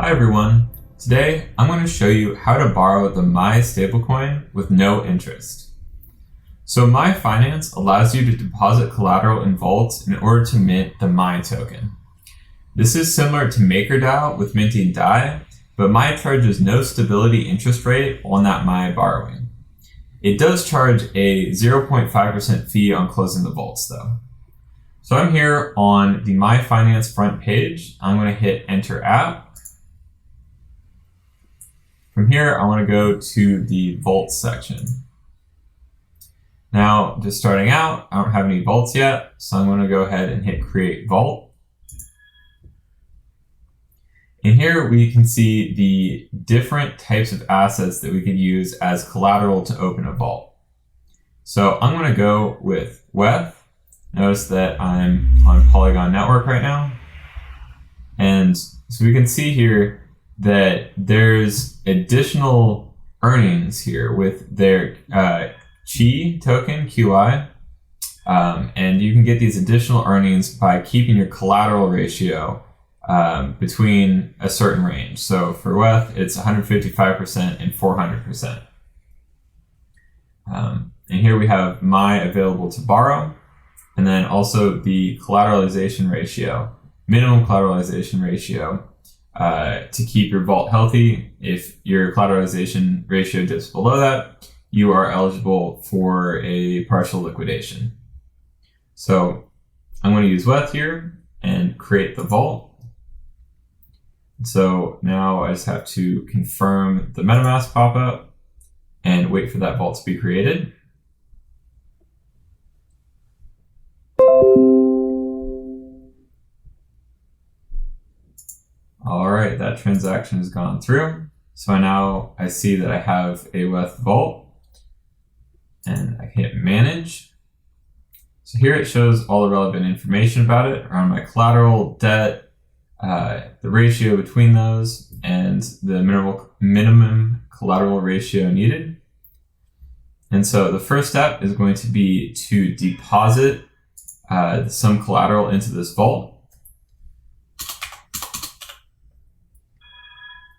Hi everyone. Today I'm going to show you how to borrow the MAI stablecoin with no interest. So MAI Finance allows you to deposit collateral in vaults in order to mint the MAI token. This is similar to MakerDAO with minting DAI, but MAI charges no stability interest rate on that MAI borrowing. It does charge a 0.5% fee on closing the vaults though. So I'm here on the MAI Finance front page. I'm going to hit Enter App. From here, I want to go to the vault section. Now, just starting out, I don't have any vaults yet, so I'm going to go ahead and hit Create Vault. In here, we can see the different types of assets that we could use as collateral to open a vault. So I'm going to go with WETH. Notice that I'm on Polygon Network right now. And so we can see here that there's additional earnings here with their QI token, QI. And you can get these additional earnings by keeping your collateral ratio between a certain range. So for WETH, it's 155% and 400%. And here we have MAI available to borrow, and then also the collateralization ratio, minimum collateralization ratio, to keep your vault healthy. If your collateralization ratio dips below that, you are eligible for a partial liquidation. So I'm going to use WETH here and create the vault. So now I just have to confirm the MetaMask pop-up and wait for that vault to be created. All right, that transaction has gone through. So now I see that I have a WETH vault, and I hit manage. So here it shows all the relevant information about it around my collateral, debt, the ratio between those, and the minimum collateral ratio needed. And so the first step is going to be to deposit some collateral into this vault.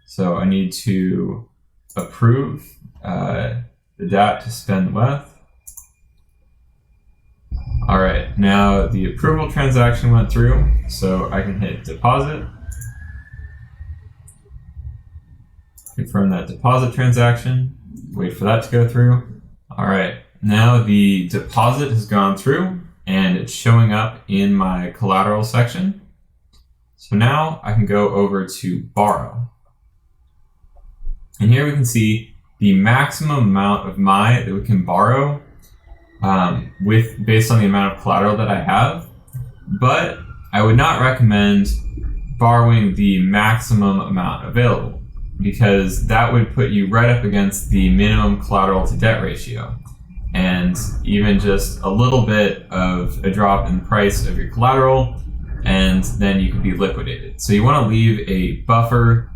So I need to approve the DApp to spend WETH. All right, now the approval transaction went through, so I can hit deposit. Confirm that deposit transaction, wait for that to go through. All right, now the deposit has gone through and it's showing up in my collateral section. So now I can go over to borrow. And here we can see the maximum amount of MAI that we can borrow based on the amount of collateral that I have. But I would not recommend borrowing the maximum amount available, because that would put you right up against the minimum collateral to debt ratio. And even just a little bit of a drop in the price of your collateral, and then you can be liquidated. So you want to leave a buffer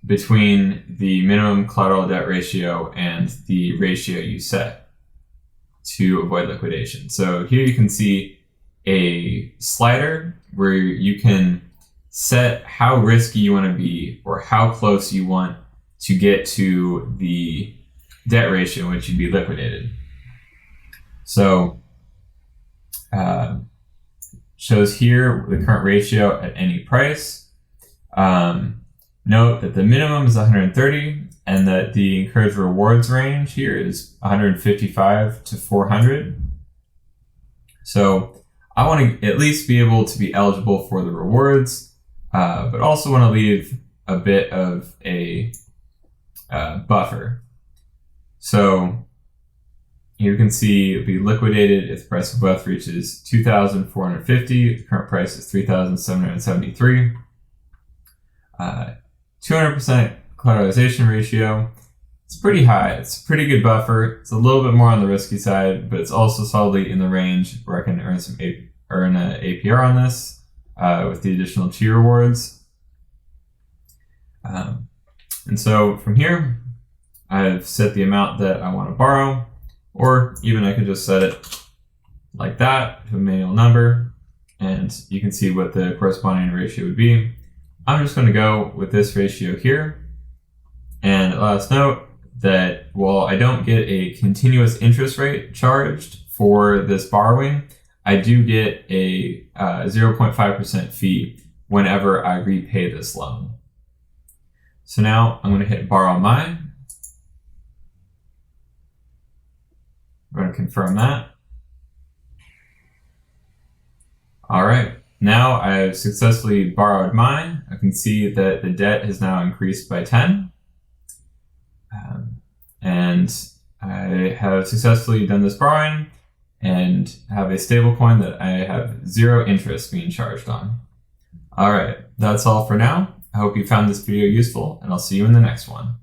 between the minimum collateral debt ratio and the ratio you set to avoid liquidation. So here you can see a slider where you can set how risky you want to be or how close you want to get to the debt ratio in which you'd be liquidated. So shows here the current ratio at any price. Note that the minimum is 130 and that the encouraged rewards range here is 155 to 400. So I want to at least be able to be eligible for the rewards, but also want to leave a bit of a buffer. So you can see it'll be liquidated if the price of WETH reaches 2,450. The current price is 3,773. 200% collateralization ratio. It's pretty high. It's a pretty good buffer. It's a little bit more on the risky side, but it's also solidly in the range where I can earn an APR on this with the additional QI rewards. And so from here, I've set the amount that I want to borrow, or even I could just set it like that to a manual number, and you can see what the corresponding ratio would be. I'm just going to go with this ratio here. And last note that while I don't get a continuous interest rate charged for this borrowing, I do get a 0.5% fee whenever I repay this loan. So now I'm going to hit borrow my. I'm going to confirm that. All right, now I've successfully borrowed mine. I can see that the debt has now increased by 10. And I have successfully done this borrowing and have a stable coin that I have 0 interest being charged on. All right, that's all for now. I hope you found this video useful, and I'll see you in the next one.